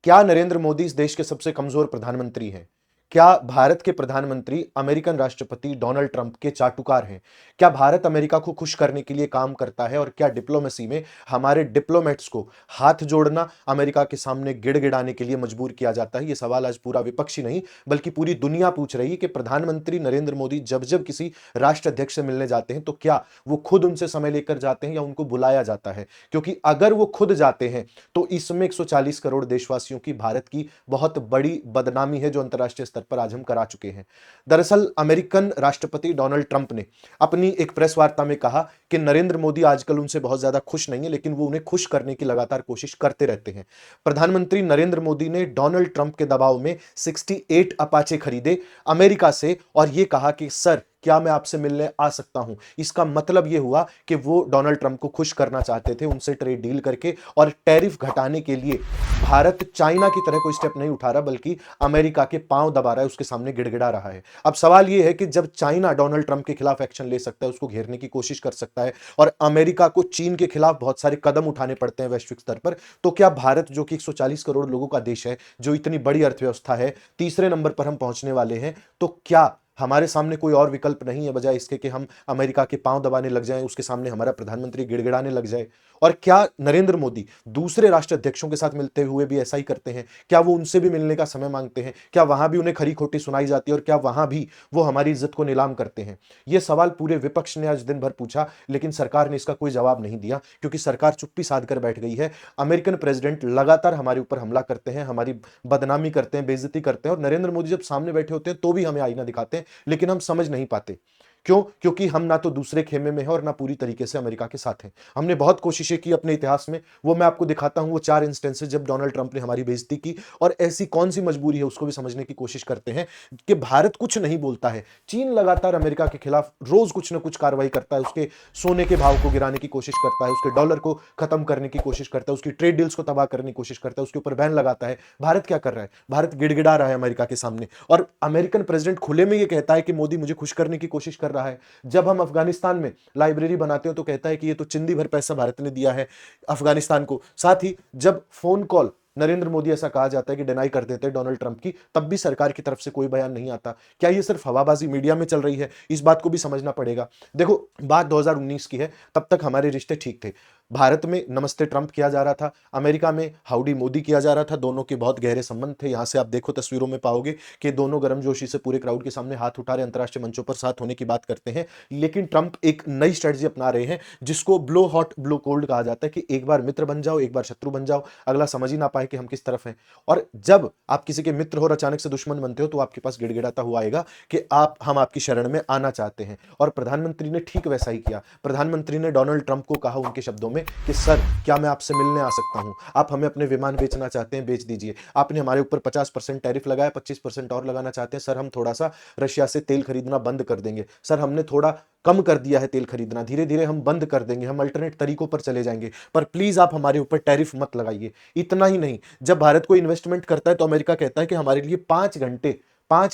क्या नरेंद्र मोदी इस देश के सबसे कमजोर प्रधानमंत्री हैं? क्या भारत के प्रधानमंत्री अमेरिकन राष्ट्रपति डोनाल्ड ट्रंप के चाटुकार हैं? क्या भारत अमेरिका को खुश करने के लिए काम करता है? और क्या डिप्लोमेसी में हमारे डिप्लोमेट्स को हाथ जोड़ना, अमेरिका के सामने गिड़गिड़ाने के लिए मजबूर किया जाता है? ये सवाल आज पूरा विपक्ष ही नहीं बल्कि पूरी दुनिया पूछ रही है कि प्रधानमंत्री नरेंद्र मोदी जब जब किसी राष्ट्र अध्यक्ष से मिलने जाते हैं तो क्या वो खुद उनसे समय लेकर जाते हैं या उनको बुलाया जाता है? क्योंकि अगर वो खुद जाते हैं तो इसमें 140 करोड़ देशवासियों की, भारत की बहुत बड़ी बदनामी है जो अंतर्राष्ट्रीय स्तर पर आज हम करा चुके हैं। दरअसल अमेरिकन राष्ट्रपति डोनाल्ड ट्रंप ने अपनी एक प्रेस वार्ता में कहा कि नरेंद्र मोदी आजकल उनसे बहुत ज्यादा खुश नहीं है, लेकिन वो उन्हें खुश करने की लगातार कोशिश करते रहते हैं। प्रधानमंत्री नरेंद्र मोदी ने डोनाल्ड ट्रंप के दबाव में 68 अपाचे खरीदे अमेरिका से और यह कहा कि सर, क्या मैं आपसे मिलने आ सकता हूं? इसका मतलब यह हुआ कि वो डोनाल्ड ट्रंप को खुश करना चाहते थे उनसे ट्रेड डील करके, और टैरिफ घटाने के लिए भारत चाइना की तरह कोई स्टेप नहीं उठा रहा बल्कि अमेरिका के पांव दबा रहा है, उसके सामने गिड़गिड़ा रहा है। अब सवाल यह है कि जब चाइना डोनाल्ड ट्रंप के खिलाफ एक्शन ले सकता है, उसको घेरने की कोशिश कर सकता है, और अमेरिका को चीन के खिलाफ बहुत सारे कदम उठाने पड़ते हैं वैश्विक स्तर पर, तो क्या भारत जो कि 140 करोड़ लोगों का देश है, जो इतनी बड़ी अर्थव्यवस्था है, तीसरे नंबर पर हम पहुंचने वाले हैं, तो क्या हमारे सामने कोई और विकल्प नहीं है बजाय इसके कि हम अमेरिका के पांव दबाने लग जाएं, उसके सामने हमारा प्रधानमंत्री गिड़गिड़ाने लग जाए? और क्या नरेंद्र मोदी दूसरे राष्ट्र अध्यक्षों के साथ मिलते हुए भी ऐसा ही करते हैं? क्या वो उनसे भी मिलने का समय मांगते हैं? क्या वहां भी उन्हें खरी खोटी सुनाई जाती है? और क्या वहां भी वो हमारी इज्जत को नीलाम करते हैं? ये सवाल पूरे विपक्ष ने आज दिन भर पूछा, लेकिन सरकार ने इसका कोई जवाब नहीं दिया, क्योंकि सरकार चुप्पी साध कर बैठ गई है। अमेरिकन प्रेसिडेंट लगातार हमारे ऊपर हमला करते हैं, हमारी बदनामी करते हैं, बेइज्जती करते हैं, और नरेंद्र मोदी जब सामने बैठे होते हैं तो भी हमें आईना दिखाते हैं, लेकिन हम समझ नहीं पाते। क्यों? क्योंकि हम ना तो दूसरे खेमे में हैं और ना पूरी तरीके से अमेरिका के साथ हैं। हमने बहुत कोशिशें की अपने इतिहास में, वो मैं आपको दिखाता हूं, वो 4 इंस्टेंसेस जब डोनाल्ड ट्रंप ने हमारी बेइज्जती की, और ऐसी कौन सी मजबूरी है उसको भी समझने की कोशिश करते हैं कि भारत कुछ नहीं बोलता है। चीन लगातार अमेरिका के खिलाफ रोज कुछ ना कुछ कार्रवाई करता है, उसके सोने के भाव को गिराने की कोशिश करता है, उसके डॉलर को खत्म करने की कोशिश करता है, उसकी ट्रेड डील्स को तबाह करने की कोशिश करता है, उसके ऊपर बैन लगाता है। भारत क्या कर रहा है? भारत गिड़गिड़ा रहा है अमेरिका के सामने, और अमेरिकन प्रेसिडेंट खुले में ये कहता है कि मोदी मुझे खुश करने की कोशिश कर रहा है। जब हम अफगानिस्तान में लाइब्रेरी बनाते हो तो कहता है कि ये तो चिंदी भर पैसा भारत ने दिया है अफगानिस्तान को। साथ ही जब फोन कॉल नरेंद्र मोदी, ऐसा कहा जाता है कि डिनाई कर देते हैं डोनाल्ड ट्रंप की, तब भी सरकार की तरफ से कोई बयान नहीं आता। क्या ये सिर्फ हवाबाजी मीडिया में चल रही है? इस बात को भी समझना पड़ेगा। देखो, बात 2019 की है, तब तक हमारे रिश्ते ठीक थे। भारत में नमस्ते ट्रंप किया जा रहा था, अमेरिका में हाउडी मोदी किया जा रहा था, दोनों के बहुत गहरे संबंध थे। यहां से आप देखो तस्वीरों में पाओगे कि दोनों गर्मजोशी से पूरे क्राउड के सामने हाथ उठा रहे, अंतर्राष्ट्रीय मंचों पर साथ होने की बात करते हैं। लेकिन ट्रंप एक नई स्ट्रेटजी अपना रहे हैं जिसको ब्लो हॉट ब्लो कोल्ड कहा जाता है, कि एक बार मित्र बन जाओ, एक बार शत्रु बन जाओ, अगला समझ ही ना पाए कि हम किस तरफ हैं। और जब आप किसी के मित्र हो और अचानक से दुश्मन बनते हो तो आपके पास गिड़गिड़ाता हुआ आएगा कि हम आपकी शरण में आना चाहते हैं। और प्रधानमंत्री ने ठीक वैसा ही किया। प्रधानमंत्री ने डोनाल्ड ट्रंप को कहा उनके शब्दों में कि सर, क्या मैं आपसे मिलने आ सकता हूं? आप हमें अपने विमान बेचना चाहते हैं, बेच दीजिए। आपने हमारे ऊपर 50% टैरिफ लगाया, 25% और लगाना चाहते हैं, सर हम थोड़ा सा रशिया से तेल खरीदना बंद कर देंगे। सर, हमने थोड़ा कम कर दिया है तेल खरीदना, धीरे धीरे हम बंद कर देंगे, हम अल्टरनेट तरीकों पर चले जाएंगे, पर प्लीज आप हमारे ऊपर टैरिफ मत लगाइए। इतना ही नहीं, जब भारत को इन्वेस्टमेंट करता है तो अमेरिका कहता है कि हमारे लिए 5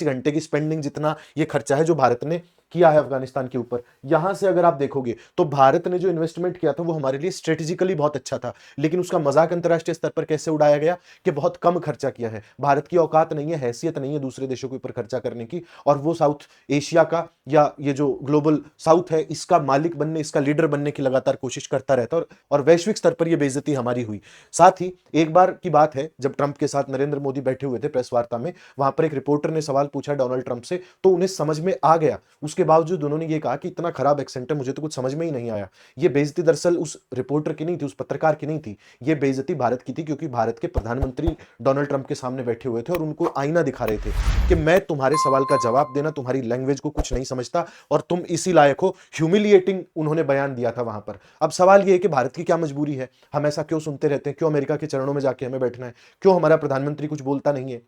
घंटे की स्पेंडिंग जितना ये खर्चा है जो भारत ने किया है अफगानिस्तान के ऊपर, यहां से अगर आप देखोगे तो भारत ने जो इन्वेस्टमेंट किया था वो हमारे लिए स्ट्रेटेजिकली बहुत अच्छा था, लेकिन उसका मजाक अंतरराष्ट्रीय स्तर पर कैसे उड़ाया गया कि बहुत कम खर्चा किया है। भारत की औकात नहीं है, हैसियत नहीं है दूसरे देशों के ऊपर खर्चा करने की, और वो साउथ एशिया का या ये जो ग्लोबल साउथ है इसका मालिक बनने, इसका लीडर बनने की लगातार कोशिश करता रहता है, और वैश्विक स्तर पर यह बेइज्जती हमारी हुई। साथ ही एक बार की बात है, जब ट्रंप के साथ नरेंद्र मोदी बैठे हुए थे प्रेस वार्ता में, वहां पर एक रिपोर्टर ने सवाल पूछा डोनाल्ड ट्रंप से, तो उन्हें समझ में आ गया। उसके बावजूद उन्होंने ये कहा कि इतना खराब एक्सेंट है, मुझे तो कुछ समझ में ही नहीं आया। ये बेइज्जती दरअसल उस रिपोर्टर की नहीं थी, उस पत्रकार की नहीं थी, ये बेइज्जती भारत की थी, क्योंकि भारत के प्रधानमंत्री डोनाल्ड ट्रंप के सामने बैठे हुए थे और उनको आईना दिखा रहे थे कि मैं तुम्हारे सवाल का जवाब देना, तुम्हारी लैंग्वेज को कुछ नहीं समझता और तुम इसी लायक हो। ह्यूमिलिएटिंग उन्होंने बयान दिया था वहां पर। अब सवाल यह है कि भारत की क्या मजबूरी है? हम ऐसा क्यों सुनते रहते हैं? क्यों अमेरिका के चरणों में जाके हमें बैठना है? क्यों हमारा प्रधानमंत्री कुछ बोलता नहीं है?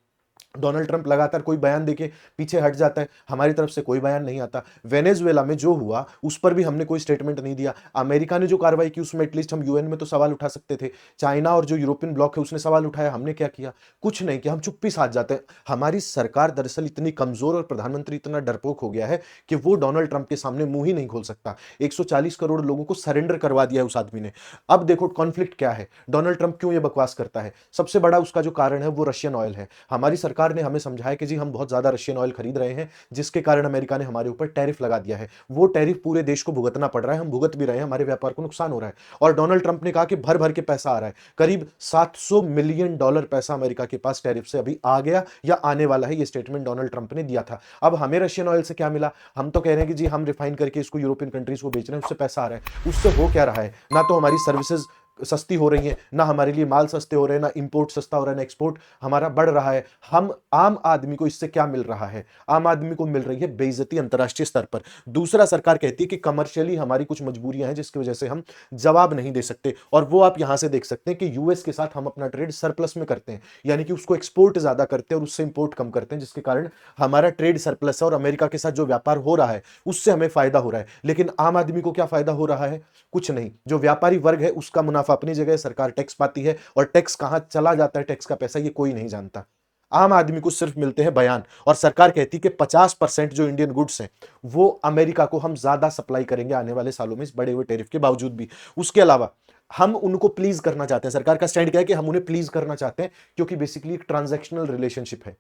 डोनाल्ड ट्रंप लगातार कोई बयान देके पीछे हट जाता है, हमारी तरफ से कोई बयान नहीं आता। वेनेजुएला में जो हुआ उस पर भी हमने कोई स्टेटमेंट नहीं दिया। अमेरिका ने जो कार्रवाई की उसमें एटलीस्ट हम यूएन में तो सवाल उठा सकते थे। चाइना और जो यूरोपियन ब्लॉक है उसने सवाल उठाया, हमने क्या किया? कुछ नहीं किया, हम चुप्पी साध जाते हैं। हमारी सरकार दरअसल इतनी कमजोर और प्रधानमंत्री इतना डरपोक हो गया है कि वो डोनाल्ड ट्रंप के सामने मुंह ही नहीं खोल सकता। 140 करोड़ लोगों को सरेंडर करवा दिया है उस आदमी ने। अब देखो कॉन्फ्लिक्ट क्या है, डोनाल्ड ट्रंप क्यों ये बकवास करता है? सबसे बड़ा उसका जो कारण है वो रशियन ऑयल है। हमारी सरकार ने हमें समझाया कि जी हम बहुत ज्यादा रशियन ऑयल खरीद रहे हैं, जिसके कारण अमेरिका ने हमारे ऊपर टैरिफ लगा दिया है। वो टैरिफ पूरे देश को भुगतना पड़ रहा है, हम भुगत भी रहे हैं, हमारे व्यापार को नुकसान हो रहा है। और डोनाल्ड ट्रंप ने कहा कि भर भर के पैसा आ रहा है, करीब $700 मिलियन पैसा अमेरिका के पास टैरिफ से अभी आ गया या आने वाला है। ये स्टेटमेंट डोनाल्ड ट्रंप ने दिया था। अब हमें रशियन ऑयल से क्या मिला? हम तो कह रहे हैं कि जी हम रिफाइन करके इसको यूरोपियन कंट्रीज को बेच रहे हैं, उससे पैसा आ रहा है। उससे हो क्या रहा है? ना तो हमारी सर्विसेज सस्ती हो रही है, ना हमारे लिए माल सस्ते हो रहे हैं, ना इंपोर्ट सस्ता हो रहा है, ना एक्सपोर्ट हमारा बढ़ रहा है। हम आम आदमी को इससे क्या मिल रहा है? आम आदमी को मिल रही है बेइज्जती अंतर्राष्ट्रीय स्तर पर। दूसरा, सरकार कहती है कि कमर्शियली हमारी कुछ मजबूरियां हैं जिसकी वजह से हम जवाब नहीं दे सकते। और वो आप यहां से देख सकते हैं कि यूएस के साथ हम अपना ट्रेड सरप्लस में करते हैं, यानी कि उसको एक्सपोर्ट ज्यादा करते हैं और उससे इंपोर्ट कम करते हैं, जिसके कारण हमारा ट्रेड सरप्लस है और अमेरिका के साथ जो व्यापार हो रहा है उससे हमें फायदा हो रहा है। लेकिन आम आदमी को क्या फायदा हो रहा है? कुछ नहीं। जो व्यापारी वर्ग है उसका मुनाफा अपनी जगह, सरकार टैक्स पाती है, और टैक्स कहां चला जाता है टैक्स का पैसा ये कोई नहीं जानता। आम आदमी को सिर्फ मिलते हैं बयान। और सरकार कहती है कि 50% जो इंडियन गुड्स हैं वो अमेरिका को हम ज्यादा सप्लाई करेंगे आने वाले सालों में, इस बढ़े हुए टैरिफ के बावजूद भी। उसके अलावा हम उनको प्लीज करना चाहते हैं। सरकार का स्टैंड क्या है कि हम उन्हें प्लीज करना चाहते हैं, क्योंकि बेसिकली एक ट्रांजैक्शनल रिलेशनशिप है।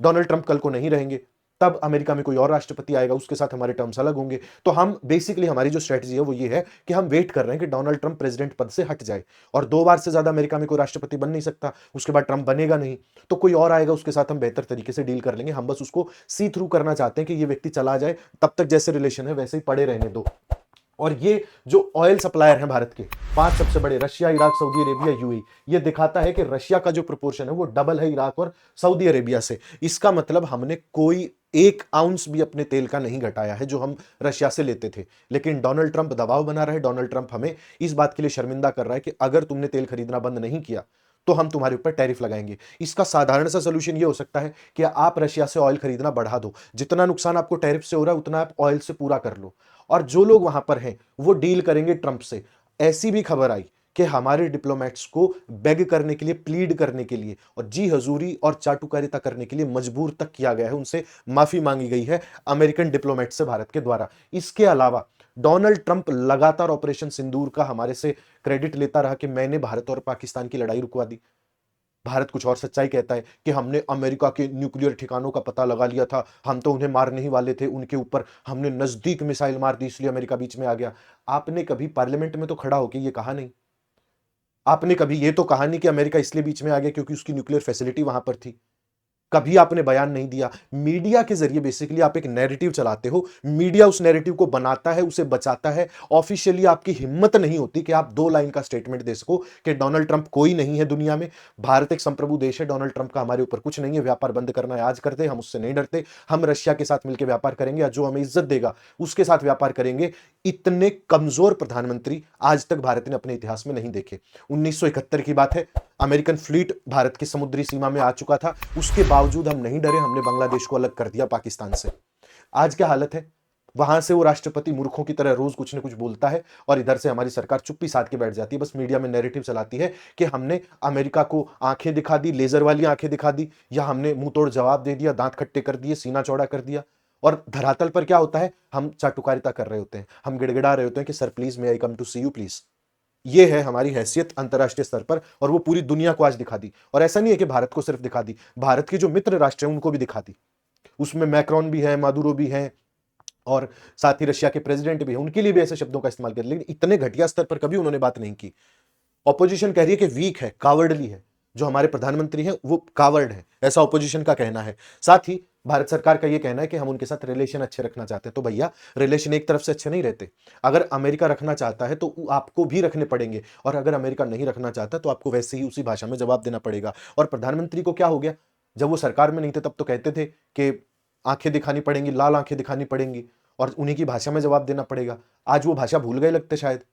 डोनाल्ड ट्रंप कल को नहीं रहेंगे, तब अमेरिका में कोई और राष्ट्रपति आएगा, उसके साथ हमारे टर्म्स अलग होंगे। तो हम बेसिकली, हमारी जो स्ट्रेटजी है वो ये है कि हम वेट कर रहे हैं कि डोनाल्ड ट्रंप प्रेसिडेंट पद से हट जाए। और 2 बार से ज्यादा अमेरिका में कोई राष्ट्रपति बन नहीं सकता, उसके बाद ट्रंप बनेगा नहीं, तो कोई और आएगा, उसके साथ हम बेहतर तरीके से डील कर लेंगे। हम बस उसको सी थ्रू करना चाहते हैं कि ये व्यक्ति चला जाए, तब तक जैसे रिलेशन है वैसे ही पड़े रहने दो। और ये जो ऑयल सप्लायर हैं भारत के 5 सबसे बड़े, Russia, Iraq, Saudi Arabia, UAE, ये दिखाता है कि रशिया का जो प्रोपोर्शन है वो डबल है इराक और सऊदी अरेबिया से। इसका मतलब हमने कोई 1 आउंस भी अपने तेल का नहीं घटाया है जो हम रशिया से लेते थे। लेकिन डोनाल्ड ट्रंप दबाव बना रहा है, डोनाल्ड ट्रंप हमें इस बात के लिए शर्मिंदा कर रहा है कि अगर तुमने तेल खरीदना बंद नहीं किया तो हम तुम्हारे ऊपर टैरिफ लगाएंगे। इसका साधारण सा सोल्यूशन ये हो सकता है कि आप रशिया से ऑयल खरीदना बढ़ा दो, जितना नुकसान आपको टैरिफ से हो रहा है उतना आप ऑयल से पूरा कर लो, और जो लोग वहां पर हैं वो डील करेंगे ट्रंप से। ऐसी भी खबर आई कि हमारे डिप्लोमेट्स को बेग करने के लिए, प्लीड करने के लिए और जी हजूरी और चाटुकारिता करने के लिए मजबूर तक किया गया है, उनसे माफी मांगी गई है अमेरिकन डिप्लोमेट से भारत के द्वारा। इसके अलावा डोनाल्ड ट्रंप लगातार ऑपरेशन सिंदूर का हमारे से क्रेडिट लेता रहा कि मैंने भारत और पाकिस्तान की लड़ाई रुकवा दी। भारत कुछ और सच्चाई कहता है कि हमने अमेरिका के न्यूक्लियर ठिकानों का पता लगा लिया था, हम तो उन्हें मारने ही वाले थे, उनके ऊपर हमने नजदीक मिसाइल मार दी इसलिए अमेरिका बीच में आ गया। आपने कभी पार्लियामेंट में तो खड़ा होकर ये कहा नहीं। आपने कभी ये तो कहा नहीं कि अमेरिका इसलिए बीच में आ गया क्योंकि उसकी न्यूक्लियर फैसिलिटी वहां पर थी। कभी आपने बयान नहीं दिया। मीडिया के जरिए बेसिकली आप एक नैरेटिव चलाते हो, मीडिया उस नैरेटिव को बनाता है, उसे बचाता है। ऑफिशियली आपकी हिम्मत नहीं होती कि आप 2 लाइन का स्टेटमेंट दे सको कि डोनाल्ड ट्रंप कोई नहीं है दुनिया में, भारत एक संप्रभु देश है, डोनाल्ड ट्रंप का हमारे ऊपर कुछ नहीं है, व्यापार बंद करना है आज कर दे, हम उससे नहीं डरते, हम रशिया के साथ मिलकर व्यापार करेंगे या जो हमें इज्जत देगा उसके साथ व्यापार करेंगे। इतने कमजोर प्रधानमंत्री आज तक भारत ने अपने इतिहास में नहीं देखे। 1971 की बात है, अमेरिकन फ्लीट भारत की समुद्री सीमा में आ चुका था, उसके बावजूद हम नहीं डरे, हमने बांग्लादेश को अलग कर दिया पाकिस्तान से। आज क्या हालत है? वहां से वो राष्ट्रपति मूर्खों की तरह रोज कुछ न कुछ बोलता है और इधर से हमारी सरकार चुप्पी साध के बैठ जाती है, बस मीडिया में नैरेटिव चलाती है कि हमने अमेरिका को आंखें दिखा दी, लेजर वाली आंखें दिखा दी, या हमने मुंह तोड़ जवाब दे दिया, दांत खट्टे कर दिए, सीना चौड़ा कर दिया। और धरातल पर क्या होता है? हम चाटुकारिता कर रहे होते हैं, हम गिड़गिड़ा रहे होते हैं कि sir please may I come to see you please. ये है हमारी हैसियत अंतरराष्ट्रीय स्तर पर, और वो पूरी दुनिया को आज दिखा दी। और ऐसा नहीं है कि भारत को सिर्फ दिखा दी, भारत के जो मित्र राष्ट्र हैं उनको भी दिखा दी। उसमें मैक्रोन भी है, मादुरो भी है, और साथ ही रशिया के प्रेसिडेंट भी है, उनके लिए भी ऐसे शब्दों का इस्तेमाल कर, लेकिन इतने घटिया स्तर पर कभी उन्होंने बात नहीं की। ऑपोजिशन कह रही है कि वीक है, कावर्डली है, जो हमारे प्रधानमंत्री हैं वो कावर्ड है, ऐसा ऑपोजिशन का कहना है। साथ ही भारत सरकार का यह कहना है कि हम उनके साथ रिलेशन अच्छे रखना चाहते हैं। तो भैया, रिलेशन एक तरफ से अच्छे नहीं रहते। अगर अमेरिका रखना चाहता है तो आपको भी रखने पड़ेंगे, और अगर अमेरिका नहीं रखना चाहता तो आपको वैसे ही उसी भाषा में जवाब देना पड़ेगा। और प्रधानमंत्री को क्या हो गया? जब वो सरकार में नहीं थे तब तो कहते थे कि आंखें दिखानी पड़ेंगी, लाल आंखें दिखानी पड़ेंगी, और उन्हीं की भाषा में जवाब देना पड़ेगा। आज वो भाषा भूल गए लगते शायद।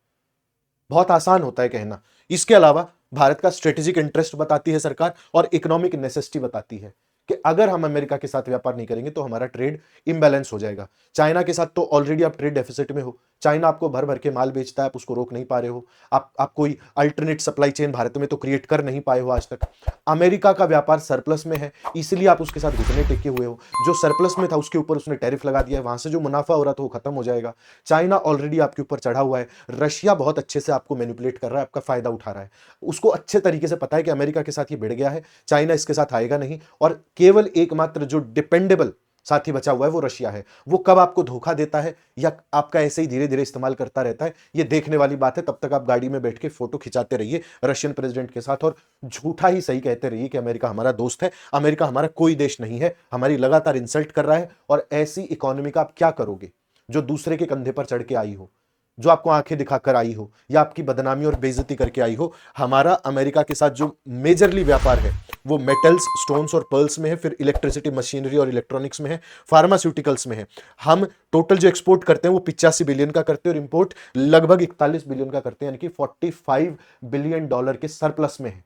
बहुत आसान होता है कहना। इसके अलावा भारत का स्ट्रेटेजिक इंटरेस्ट बताती है सरकार, और इकोनॉमिक नेसेसिटी बताती है कि अगर हम अमेरिका के साथ व्यापार नहीं करेंगे तो हमारा ट्रेड इम्बैलेंस हो जाएगा। चाइना के साथ तो ऑलरेडी आप ट्रेड डेफिसिट में हो, चाइना आपको भर भर के माल बेचता है, आप उसको रोक नहीं पा रहे हो, आप कोई अल्टरनेट सप्लाई चेन भारत में तो क्रिएट कर नहीं पाए हो आज तक। अमेरिका का व्यापार सरप्लस में है, इसलिए आप उसके साथ घुटने टेके हुए हो। जो सरप्लस में था उसके ऊपर उसने टैरिफ लगा दिया है, वहां से जो मुनाफा हो रहा था वो खत्म हो जाएगा। चाइना ऑलरेडी आपके ऊपर चढ़ा हुआ है, रशिया बहुत अच्छे से आपको मैनिपुलेट कर रहा है, आपका फायदा उठा रहा है। उसको अच्छे तरीके से पता है कि अमेरिका के साथ ये भिड़ गया है, चाइना इसके साथ आएगा नहीं, और केवल एकमात्र जो डिपेंडेबल साथी बचा हुआ है वो रशिया है। वो कब आपको धोखा देता है या आपका ऐसे ही धीरे धीरे इस्तेमाल करता रहता है, ये देखने वाली बात है। तब तक आप गाड़ी में बैठ के फोटो खिंचाते रहिए रशियन प्रेसिडेंट के साथ और झूठा ही सही कहते रहिए कि अमेरिका हमारा दोस्त है। अमेरिका हमारा कोई देश नहीं है, हमारी लगातार इंसल्ट कर रहा है। और ऐसी इकोनॉमी का आप क्या करोगे जो दूसरे के कंधे पर चढ़ के आई हो, जो आपको आंखें दिखाकर आई हो या आपकी बदनामी और बेइज्जती करके आई हो। हमारा अमेरिका के साथ जो मेजरली व्यापार है वो मेटल्स, स्टोन्स और पर्ल्स में है, फिर इलेक्ट्रिसिटी, मशीनरी और इलेक्ट्रॉनिक्स में है, फार्मास्यूटिकल्स में है। हम टोटल जो एक्सपोर्ट करते हैं वो 85 बिलियन का करते हैं और इंपोर्ट लगभग 41 बिलियन का करते हैं, यानी कि $45 बिलियन के सरप्लस में है।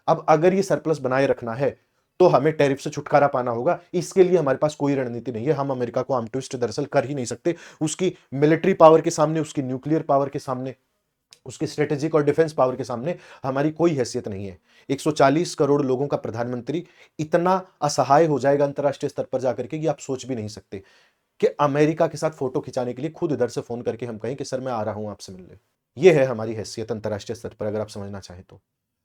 अब अगर ये सरप्लस बनाए रखना है तो हमें टैरिफ से छुटकारा पाना होगा। इसके लिए हमारे पास कोई रणनीति नहीं है। हम अमेरिका को आर्म ट्विस्ट दरअसल कर ही नहीं सकते। उसकी मिलिट्री पावर के सामने, उसकी न्यूक्लियर पावर के सामने, उसकी स्ट्रेटेजिक और डिफेंस पावर के सामने हमारी कोई हैसियत नहीं है। 140 करोड़ लोगों का प्रधानमंत्री इतना असहाय हो जाएगा अंतरराष्ट्रीय स्तर पर जाकर के कि आप सोच भी नहीं सकते कि अमेरिका के साथ फोटो खिंचाने के लिए खुद इधर से फोन करके हम कहें कि सर मैं आ रहा हूं आपसे मिलने। यह है हमारी हैसियत अंतरराष्ट्रीय स्तर पर, अगर आप समझना चाहें तो।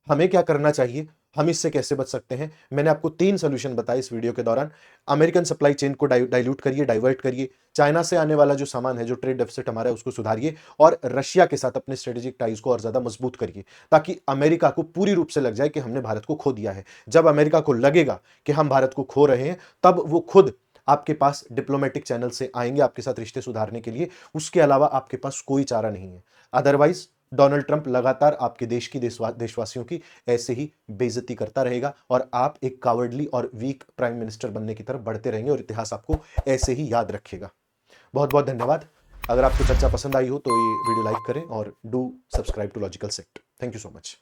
हमें क्या करना चाहिए, हम इससे कैसे बच सकते हैं, मैंने आपको 3 सॉल्यूशन बताए इस वीडियो के दौरान। अमेरिकन सप्लाई चेन को डाइल्यूट करिए, डाइवर्ट करिए। चाइना से आने वाला जो सामान है, जो ट्रेड डेफिसिट हमारा है, उसको सुधारिए। और रशिया के साथ अपने स्ट्रेटेजिक टाइज को और ज्यादा मजबूत करिए, ताकि अमेरिका को पूरी रूप से लग जाए कि हमने भारत को खो दिया है। जब अमेरिका को लगेगा कि हम भारत को खो रहे हैं, तब वो खुद आपके पास डिप्लोमेटिक चैनल से आएंगे आपके साथ रिश्ते सुधारने के लिए। उसके अलावा आपके पास कोई चारा नहीं है। अदरवाइज डोनाल्ड ट्रंप लगातार आपके देश की, देशवासियों की ऐसे ही बेइज्जती करता रहेगा और आप एक कावर्डली और वीक प्राइम मिनिस्टर बनने की तरफ बढ़ते रहेंगे और इतिहास आपको ऐसे ही याद रखेगा। बहुत बहुत धन्यवाद। अगर आपको चर्चा पसंद आई हो तो ये वीडियो लाइक करें और do subscribe to Logical Sect. Thank you so much.